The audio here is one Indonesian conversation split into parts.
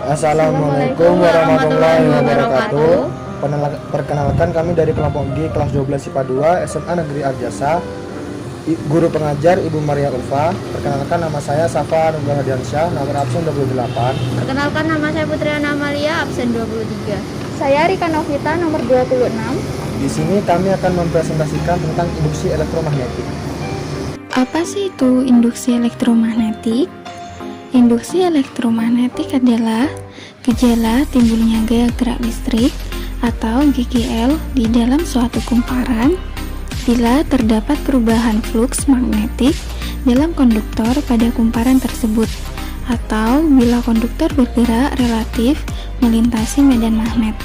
Assalamualaikum warahmatullahi wabarakatuh. Perkenalkan kami dari kelompok G kelas 12 IPA 2 SMA Negeri Arjasa. Guru pengajar Ibu Maria Ulfa. Perkenalkan nama saya Safa Nunggal Hadiansyah, nomor absen 28. Perkenalkan nama saya Putriana Amalia, absen 23. Saya Rika Novita, nomor 26. Di sini kami akan mempresentasikan tentang induksi elektromagnetik. Apa sih itu induksi elektromagnetik? Induksi elektromagnetik adalah gejala timbulnya gaya gerak listrik atau GGL di dalam suatu kumparan bila terdapat perubahan fluks magnetik dalam konduktor pada kumparan tersebut atau bila konduktor bergerak relatif melintasi medan magnet.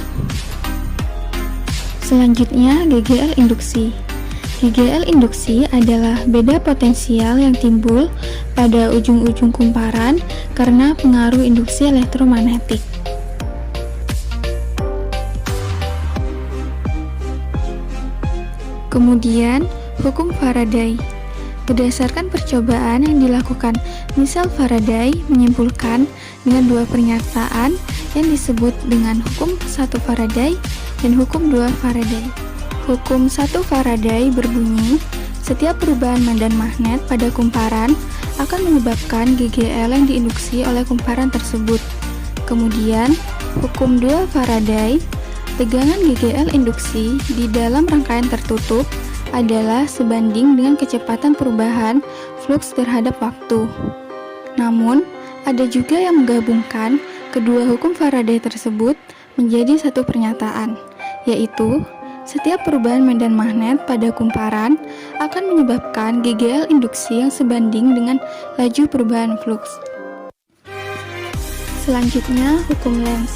Selanjutnya, GGL induksi. GGL induksi adalah beda potensial yang timbul pada ujung-ujung kumparan karena pengaruh induksi elektromagnetik. Kemudian, hukum Faraday. Berdasarkan percobaan yang dilakukan, misal Faraday menyimpulkan dengan dua pernyataan yang disebut dengan hukum 1 Faraday dan hukum 2 Faraday. Hukum 1 Faraday berbunyi, setiap perubahan medan magnet pada kumparan akan menyebabkan GGL yang diinduksi oleh kumparan tersebut. Kemudian, hukum 2 Faraday, tegangan GGL induksi di dalam rangkaian tertutup adalah sebanding dengan kecepatan perubahan fluks terhadap waktu. Namun, ada juga yang menggabungkan kedua hukum Faraday tersebut menjadi satu pernyataan, yaitu setiap perubahan medan magnet pada kumparan akan menyebabkan GGL induksi yang sebanding dengan laju perubahan fluks. Selanjutnya, hukum Lenz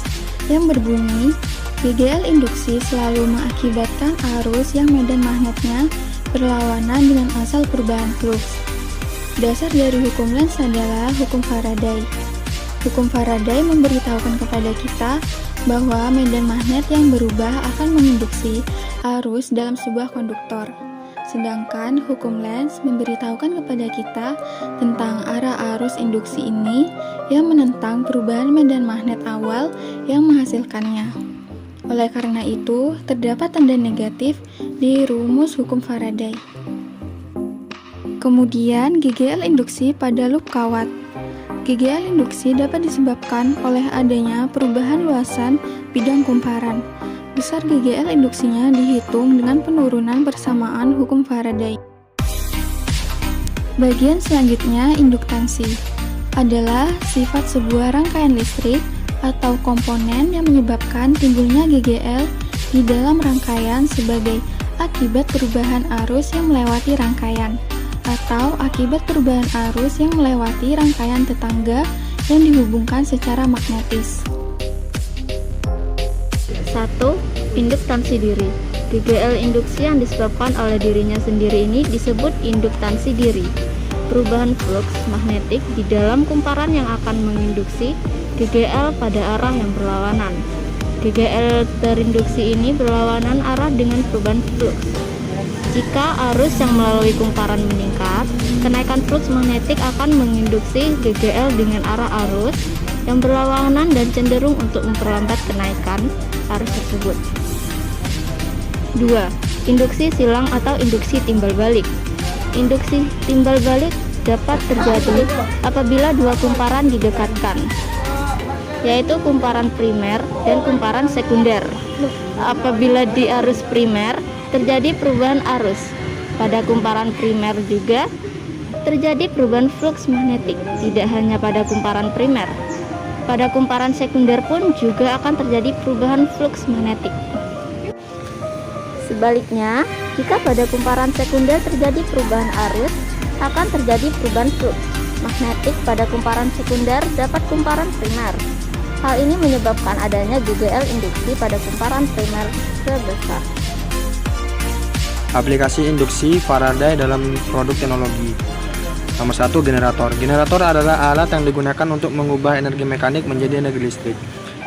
yang berbunyi, GGL induksi selalu mengakibatkan arus yang medan magnetnya berlawanan dengan asal perubahan fluks. Dasar dari hukum Lenz adalah hukum Faraday. Hukum Faraday memberitahukan kepada kita bahwa medan magnet yang berubah akan menginduksi arus dalam sebuah konduktor. Sedangkan hukum Lenz memberitahukan kepada kita tentang arah arus induksi ini yang menentang perubahan medan magnet awal yang menghasilkannya. Oleh karena itu, terdapat tanda negatif di rumus hukum Faraday. Kemudian, GGL induksi pada loop kawat. GGL induksi dapat disebabkan oleh adanya perubahan luasan bidang kumparan. Besar GGL induksinya dihitung dengan penurunan persamaan hukum Faraday. Bagian selanjutnya, induktansi adalah sifat sebuah rangkaian listrik atau komponen yang menyebabkan timbulnya GGL di dalam rangkaian sebagai akibat perubahan arus yang melewati rangkaian atau akibat perubahan arus yang melewati rangkaian tetangga yang dihubungkan secara magnetis. 1. Induktansi diri. GGL induksi yang disebabkan oleh dirinya sendiri ini disebut induktansi diri. Perubahan fluks magnetik di dalam kumparan yang akan menginduksi GGL pada arah yang berlawanan. GGL terinduksi ini berlawanan arah dengan perubahan fluks. Jika arus yang melalui kumparan meningkat, kenaikan fluks magnetik akan menginduksi GGL dengan arah arus yang berlawanan dan cenderung untuk memperlambat kenaikan arus tersebut. 2. Induksi silang atau induksi timbal balik. Induksi timbal balik dapat terjadi apabila dua kumparan didekatkan, yaitu kumparan primer dan kumparan sekunder. Apabila di arus primer terjadi perubahan arus, pada kumparan primer juga terjadi perubahan fluks magnetik. Tidak hanya pada kumparan primer, pada kumparan sekunder pun juga akan terjadi perubahan fluks magnetik. Sebaliknya, jika pada kumparan sekunder terjadi perubahan arus, akan terjadi perubahan fluks magnetik pada kumparan sekunder dapat kumparan primer. Hal ini menyebabkan adanya GGL induksi pada kumparan primer sebesar. Aplikasi induksi Faraday dalam produk teknologi. Nomor 1, generator. Generator adalah alat yang digunakan untuk mengubah energi mekanik menjadi energi listrik.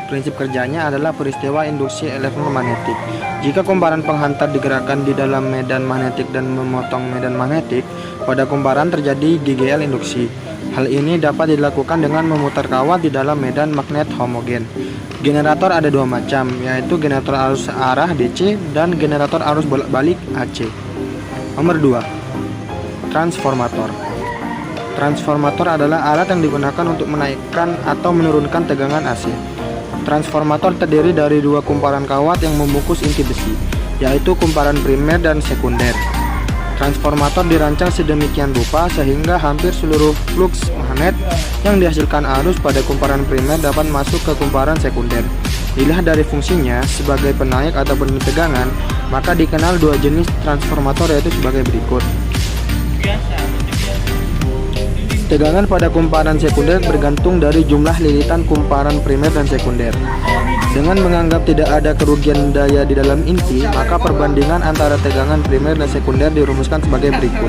Prinsip kerjanya adalah peristiwa induksi elektromagnetik. Jika kumparan penghantar digerakkan di dalam medan magnetik dan memotong medan magnetik, pada kumparan terjadi GGL induksi. Hal ini dapat dilakukan dengan memutar kawat di dalam medan magnet homogen. Generator ada dua macam, yaitu generator arus arah DC dan generator arus bolak-balik AC. Nomor 2. Transformator. Transformator adalah alat yang digunakan untuk menaikkan atau menurunkan tegangan AC. Transformator terdiri dari dua kumparan kawat yang membungkus inti besi, yaitu kumparan primer dan sekunder. Transformator dirancang sedemikian rupa sehingga hampir seluruh fluks magnet yang dihasilkan arus pada kumparan primer dapat masuk ke kumparan sekunder. Dilihat dari fungsinya sebagai penaik atau penurunan tegangan, maka dikenal dua jenis transformator, yaitu sebagai berikut. Tegangan pada kumparan sekunder bergantung dari jumlah lilitan kumparan primer dan sekunder. Dengan menganggap tidak ada kerugian daya di dalam inti, maka perbandingan antara tegangan primer dan sekunder dirumuskan sebagai berikut.